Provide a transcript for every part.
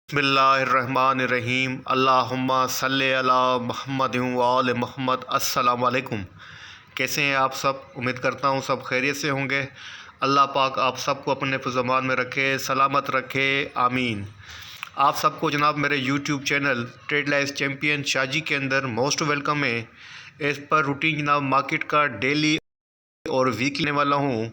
बिस्मिल्लाहिर्रहमानिर्रहीम अल्लाहुम्मा सल्ले अला मुहम्मद व आल मुहम्मद। अस्सलाम वालेकुम। कैसे हैं आप सब? उम्मीद करता हूँ सब खैरियत से होंगे। अल्लाह पाक आप सबको अपने ज़मान में रखे, सलामत रखे, आमीन। आप सबको जनाब मेरे YouTube channel trade life champion Shaji के अंदर मोस्ट वेलकम है। इस पर रूटीन जनाब मार्केट का डेली और वीक लेने वाला हूँ।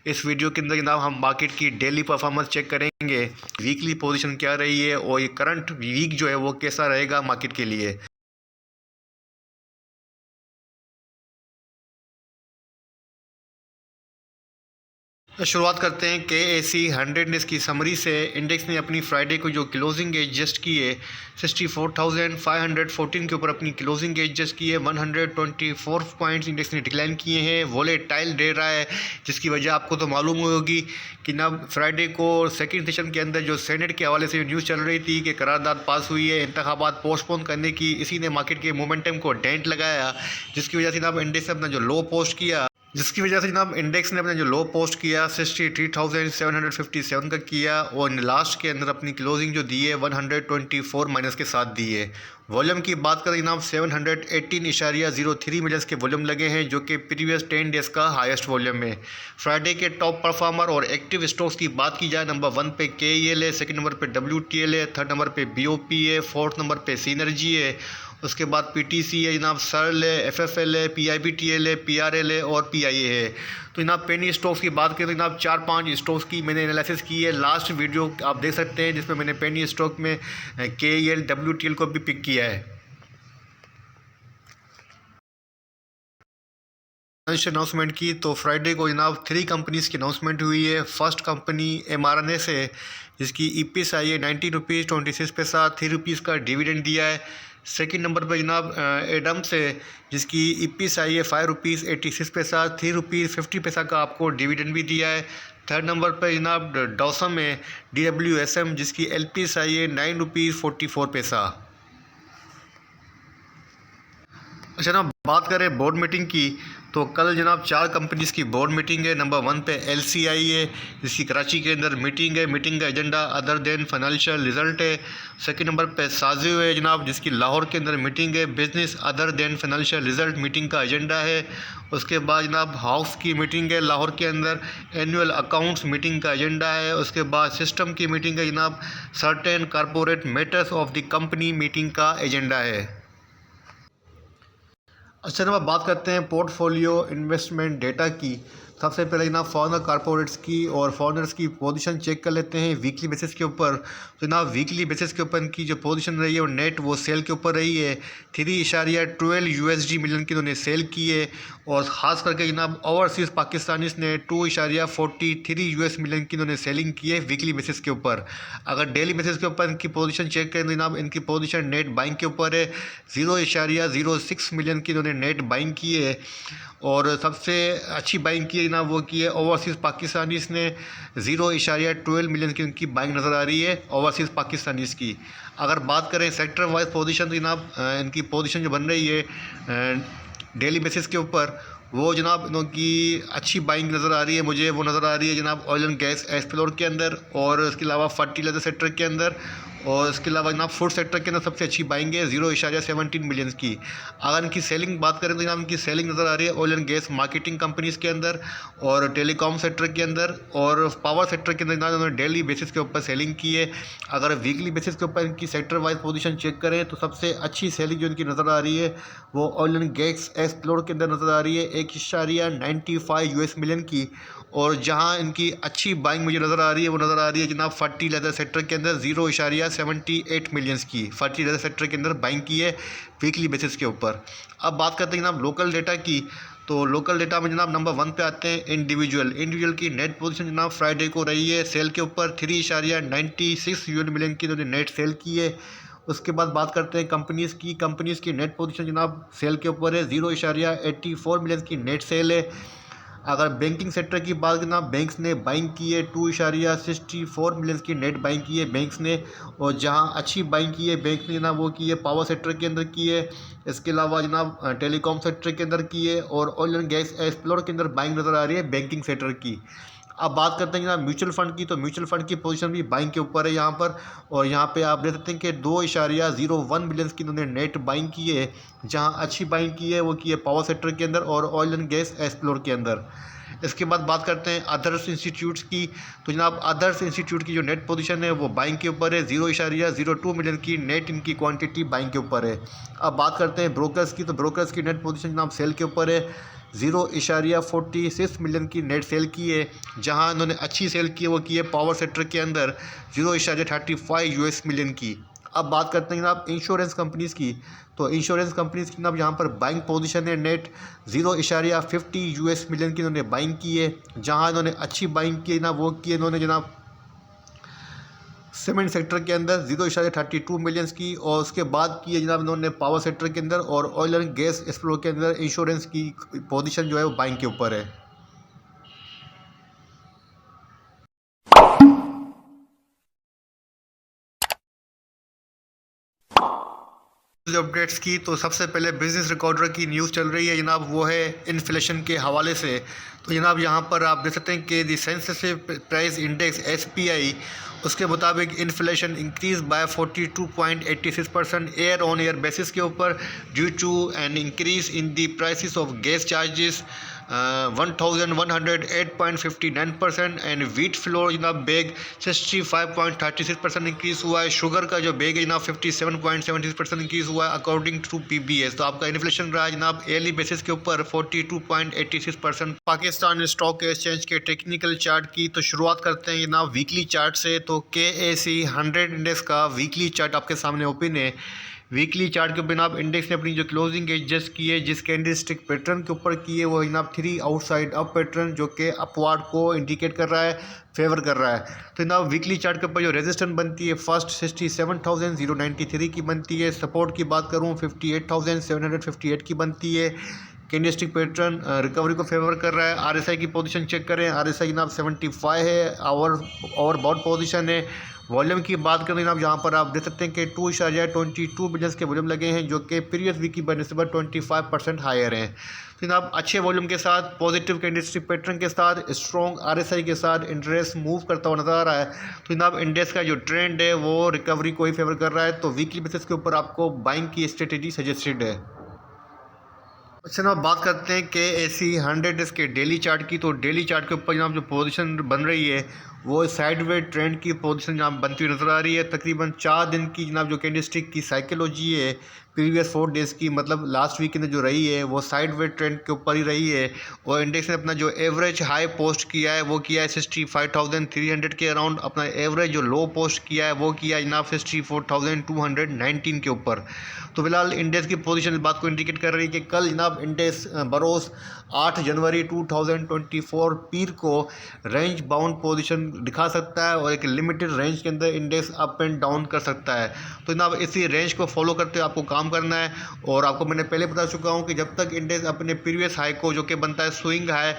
इस वीडियो के अंदर जनाब हम मार्केट की डेली परफॉर्मेंस चेक करेंगे, वीकली पोजीशन क्या रही है और ये करंट वीक जो है वो कैसा रहेगा मार्केट के लिए। तो शुरुआत करते हैं KAC 100 डेज की समरी से। इंडेक्स ने अपनी फ्राइडे को जो क्लोजिंग एडजस्ट की है 64,514 के ऊपर अपनी क्लोजिंग एडजस्ट की है। 124 पॉइंट्स इंडेक्स ने डिक्लाइन किए हैं। वोलेटाइल दे रहा है, जिसकी वजह आपको तो मालूम होगी कि ना फ्राइडे को सेकेंड सेशन के अंदर जो सेनेट के हवाले से न्यूज़ चल रही थी कि करारदाद पास हुई है इंतखाबात पोस्टपोन करने की, इसी ने मार्केट के मोमेंटम को डेंट लगाया, जिसकी वजह से ना इंडेक्स ने अपना जो लो पोस्ट किया, जिसकी वजह से जनाब इंडेक्स ने अपना जो लो पोस्ट किया 63,757 का किया और लास्ट के अंदर अपनी क्लोजिंग जो दी है 124 माइनस के साथ दी है। वॉल्यूम की बात करें जनाब 718.03 मिलियंस के वॉल्यूम लगे हैं, जो कि प्रीवियस 10 डेज़ का हाईएस्ट वॉल्यूम है। फ्राइडे के टॉप परफॉर्मर और एक्टिव स्टॉक्स की बात की जाए, नंबर 1 पे KEL है, सेकंड नंबर पे WTL है, थर्ड नंबर पे BOP है, फोर्थ नंबर पे सीनर्जी है, उसके बाद PTC है जनाब, सर्ल है, FFL है, PIBTL है, PRL है और PIA है। तो जनाब पेनी स्टॉक्स की बात करें तो जनाब 4-5 स्टॉक्स की मैंने एनालिसिस की है। लास्ट वीडियो आप देख सकते हैं जिसमें मैंने पेनी स्टॉक में KEL WTL को भी पिक किया है। अनाउंसमेंट की तो फ्राइडे को जनाब 3 कंपनीज़ की अनाउंसमेंट हुई है। फर्स्ट कंपनी mRNA से, जिसकी EPS आई है 90 रुपीज़ 26 पैसा, 3 रुपीज़ का डिविडेंड दिया है। सेकंड नंबर पर जनाब एडम से, जिसकी EPS आई है 5 रुपीज़ 86 पैसा, 3 रुपीज़ 50 पैसा का आपको डिविडेंड भी दिया है। थर्ड नंबर पर जनाब डॉसम है DWSM, जिसकी LPS आई है 9 रुपीज़ 44 पैसा। अच्छा जनाब बात करें बोर्ड मीटिंग की, तो कल जनाब 4 कंपनीज़ की बोर्ड मीटिंग है। नंबर 1 पे LCI है, जिसकी कराची के अंदर मीटिंग है। मीटिंग का agenda other than financial result है। सेकंड नंबर पे साजियो है जनाब, जिसकी लाहौर के अंदर मीटिंग है। Business other than financial result meeting का एजेंडा है। उसके बाद जनाब हाउस की मीटिंग है लाहौर के अंदर, एनुअल अकाउंट्स मीटिंग का एजेंडा है। उसके बाद सिस्टम की मीटिंग है जनाब, certain corporate matters of the company meeting का एजेंडा है। अच्छा जनाब बात करते हैं पोर्टफोलियो इन्वेस्टमेंट डेटा की। सबसे पहले जनाब फॉरेनर कारपोरेट्स की और फॉरेनर्स की पोजीशन चेक कर लेते हैं वीकली बेसिस के ऊपर। तो जनाब वीकली बेसिस के ऊपर इनकी जो पोजीशन रही है वो नेट वो सेल के ऊपर रही है। 3.12 USD मिलियन की उन्होंने सेल की है। और ख़ास करके जनाब ओवरसीज़ पाकिस्तानीज़ ने 2.43 US मिलियन की उन्होंने सेलिंग की है वीकली बेसिस के ऊपर। अगर डेली बेसिस के ऊपर इनकी पोजीशन चेक करें तो जनाब इनकी पोजीशन नेट बाइंग के ऊपर है। 0.06 मिलियन की इन्होंने नेट बाइंग की है। और सबसे अच्छी बाइंग की है जनाब वो की है ओवरसीज़ पाकिस्तानीज़ ने, 0.12 मिलियन की उनकी बाइंग नज़र आ रही है ओवरसीज़ पाकिस्तानीज़ की। अगर बात करें सेक्टर वाइज पोजीशन तो जनाब इनकी पोजीशन जो बन रही है डेली बेसिस के ऊपर, वो जनाब इनकी अच्छी बाइंग नज़र आ रही है। मुझे वो नज़र आ रही है जनाब ऑयल एंड गैस एक्सप्लोर के अंदर, और इसके अलावा फर्टिलाइजर सेक्टर के अंदर, और इसके अलावा जनाब फूड सेक्टर के अंदर सबसे अच्छी बाइंग है 0.17 मिलियन की। अगर इनकी सेलिंग बात करें तो जनाब इनकी सेलिंग नज़र आ रही है oil and gas marketing companies के अंदर और टेलीकॉम सेक्टर के अंदर और पावर सेक्टर के अंदर जनाब उन्होंने डेली बेसिस के ऊपर सेलिंग की है। अगर वीकली बेसिस के ऊपर इनकी सेक्टर वाइज पोजीशन चेक करें तो सबसे अच्छी सेलिंग जो इनकी नज़र आ रही है वो ऑयल एंड गैस एक्सप्लोर के अंदर नज़र आ रही है 1.95 US मिलियन की। और जहां इनकी अच्छी बाइंग मुझे नज़र आ रही है वो नज़र आ रही है जनाब फर्टिलाइजर सेक्टर के अंदर 0.78 मिलियंस की फर्टिलाइजर सेक्टर के अंदर बाइंग की है वीकली बेसिस के ऊपर। अब बात करते हैं जनाब लोकल डेटा की। तो लोकल डेटा में जनाब नंबर 1 पे आते हैं इंडिविजुअल की नेट पोजीशन जनाब फ्राइडे को रही है सेल के ऊपर 3.96 मिलियन की इन्होंने नेट सेल की है। उसके बाद बात करते हैं कंपनीज़ की नेट पोजीशन जनाब सेल के ऊपर है 0.84 मिलियन की नेट सेल है। अगर बैंकिंग सेक्टर की बात करें ना, बैंक्स ने बाइंग की है 2.64 मिलियन की नेट बाइंग की है बैंक्स ने। और जहां अच्छी बाइंग की है बैंक ने ना वो की है पावर सेक्टर के अंदर की है। इसके अलावा जनाब टेलीकॉम सेक्टर के अंदर की है और ऑयल एंड गैस एक्सप्लोर के अंदर बाइंग नज़र आ रही है बैंकिंग सेक्टर की। अब बात करते हैं जनाब म्यूचुअल फ़ंड की, तो म्यूचुअल फ़ंड की पोजीशन भी बाइंग के ऊपर है यहाँ पर। और यहाँ पे आप देख सकते हैं कि 2.01 बिलियन की इन्होंने नेट बाइंग की है। जहाँ अच्छी बाइंग की है वो की है पावर सेक्टर के अंदर और ऑयल एंड गैस एक्सप्लोर के अंदर। इसके बाद बात करते हैं अदर्स इंस्टीट्यूट्स की, तो जनाब अदर्स इंस्टीट्यूट की जो नेट पोजीशन है वो बाइंग के ऊपर है। 0.02 मिलियन की नेट इनकी क्वांटिटी बाइंग के ऊपर है। अब बात करते हैं ब्रोकर्स की, तो ब्रोकर्स की नेट पोजीशन जनाब सेल के ऊपर है। 0.46 मिलियन की नेट सेल की है। जहां इन्होंने अच्छी सेल की है वो की है पावर सेक्टर के अंदर 0.35 मिलियन की। अब बात करते हैं जनाब इंश्योरेंस कंपनीज़ की, तो इंश्योरेंस कंपनीज़ की जनाब यहाँ पर बाइंग पोजीशन है नेट 0.50 मिलियन की इन्होंने बाइंग की है। जहां इन्होंने अच्छी बाइंग की है ना वो की इन्होंने जनाब सीमेंट सेक्टर के अंदर 0.32 मिलियंस की, और उसके बाद की है जनाब इन्होंने पावर सेक्टर के अंदर और ऑयल एंड गैस एक्सप्लोर के अंदर इंश्योरेंस की पोजीशन जो है वो बाइंग के ऊपर है। अपडेट्स की, तो सबसे पहले बिजनेस रिकॉर्डर की न्यूज़ चल रही है जनाब, वो है इन्फ्लेशन के हवाले से। तो जनाब यहाँ पर आप देख सकते हैं कि the sensitive price index SPI, उसके मुताबिक inflation increase by 42.86% year on year basis के ऊपर due to an increase in the prices of gas charges 1108.59% and wheat flour जनाब बेग 65.36% इंक्रीज़ हुआ है। शुगर का जो बेग है जनाब 57.76% इंक्रीज़ हुआ है अकॉर्डिंग टू PBS। तो आपका इन्फ्लेशन रहा है जनाब ईयरली बेसिस के ऊपर 42.86%। पाकिस्तान स्टॉक एक्सचेंज के टेक्निकल चार्ट की तो शुरुआत करते हैं जनाब वीकली चार्ट से। तो KAC 100 इंडेक्स का वीकली चार्ट आपके सामने ओपन है। वीकली चार्ट के ऊपर जनाब इंडेक्स ने अपनी जो क्लोजिंग एडजस्ट की है, जिस कैंडलस्टिक पैटर्न के ऊपर की है, वो जनाब 3 आउटसाइड अप पैटर्न जो कि अपवार्ड को इंडिकेट कर रहा है, फेवर कर रहा है। तो जनाब वीकली चार्ट के ऊपर जो रेजिस्टेंस बनती है फर्स्ट 67,093 की बनती है। सपोर्ट की बात करूँ 58,758 की बनती है। कैंडलस्टिक पैटर्न रिकवरी को फेवर कर रहा है। RSI की पोजीशन चेक करें, RSI जनाब 75 है, और बाउट पोजीशन है। वॉल्यूम की बात करें जनाब, यहाँ पर आप देख सकते हैं कि 2.22 बिलियन के वॉल्यूम लगे हैं, जो कि प्रीवियस वीक की बनस्बत 25% हायर हैं। तो जनाब अच्छे वॉल्यूम के साथ, पॉजिटिव कैंडलस्टिक पैटर्न के साथ, स्ट्रॉन्ग RSI के साथ इंडेक्स मूव करता हुआ नजर आ रहा है। तो जनाब इंडेक्स का जो ट्रेंड है वो रिकवरी को ही फेवर कर रहा है। तो वीकली बेसिस के ऊपर आपको बाइंग की स्ट्रेटेजी सजेस्टेड है। अच्छा जनाब बात करते हैं KAC 100 इसके डेली चार्ट की। तो डेली चार्ट के ऊपर जनाब जो पोजीशन बन रही है वो साइडवेज ट्रेंड की पोजीशन जनाब बनती हुई नजर आ रही है। तकरीबन 4 दिन की जनाब जो कैंडलस्टिक की साइकोलॉजी है प्रीवियस 4 डेज़ की, मतलब लास्ट वीक में जो रही है वो साइडवेज ट्रेंड के ऊपर ही रही है। और इंडेक्स ने अपना जो एवरेज हाई पोस्ट किया है वो किया है 65,300 के अराउंड। अपना एवरेज जो लो पोस्ट किया है वो किया है जनाब 64,219 के ऊपर। तो फिलहाल इंडेक्स की पोजीशन इस बात को इंडिकेट कर रही है कि कल जनाब इंडेक्स बरोज़ 8 जनवरी 2024 पीर को रेंज बाउंड पोजीशन दिखा सकता है और एक लिमिटेड रेंज के अंदर इंडेक्स अप एंड डाउन कर सकता है। तो जनाब इसी रेंज को फॉलो करते हुए आपको काम करना है। और आपको मैंने पहले बता चुका हूँ कि जब तक इंडेक्स अपने प्रीवियस हाई को, जो कि बनता है स्विंग हाई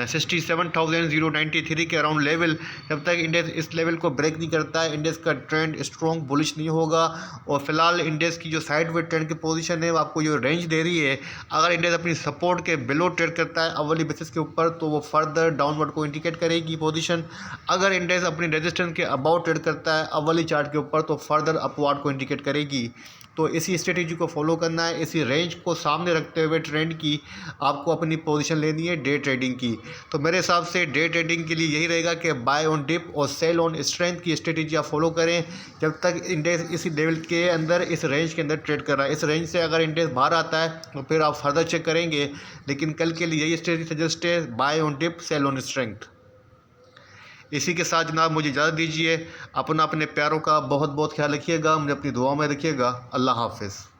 67,093 के अराउंड लेवल, जब तक इंडेक्स इस लेवल को ब्रेक नहीं करता है इंडेक्स का ट्रेंड स्ट्रॉन्ग बुलिश नहीं होगा। और फिलहाल इंडेक्स की जो साइडवेज ट्रेंड की पोजीशन है वो आपको जो रेंज दे रही है, अगर इंडेक्स अपनी सपोर्ट के बिलो ट्रेड करता है अवली बेसिस के ऊपर तो वो फर्दर डाउनवर्ड को इंडिकेट करेगी पोजीशन। अगर इंडेक्स अपनी रेजिस्टेंस के अबाउट ट्रेड करता है अवली चार्ट के ऊपर तो फर्दर अपवर्ड को इंडिकेट करेगी। तो इसी स्ट्रेटेजी को फॉलो करना है। इसी रेंज को सामने रखते हुए ट्रेंड की आपको अपनी पोजीशन लेनी है डे ट्रेडिंग की। तो मेरे हिसाब से डे ट्रेडिंग के लिए यही रहेगा कि बाय ऑन डिप और सेल ऑन स्ट्रेंथ की स्ट्रेटेजी आप फॉलो करें जब तक इंडेक्स इसी लेवल के अंदर, इस रेंज के अंदर ट्रेड कर रहा है। इस रेंज से अगर इंडेक्स बाहर आता है तो फिर आप फर्दर चेक करेंगे, लेकिन कल के लिए यही स्ट्रेटेजी सजेस्ट है, buy on dip sell on strength. इसी के साथ जनाब मुझे इजाज़त दीजिए। अपने प्यारों का बहुत बहुत ख्याल रखिएगा, मुझे अपनी दुआ में रखिएगा। अल्लाह हाफ़िज़।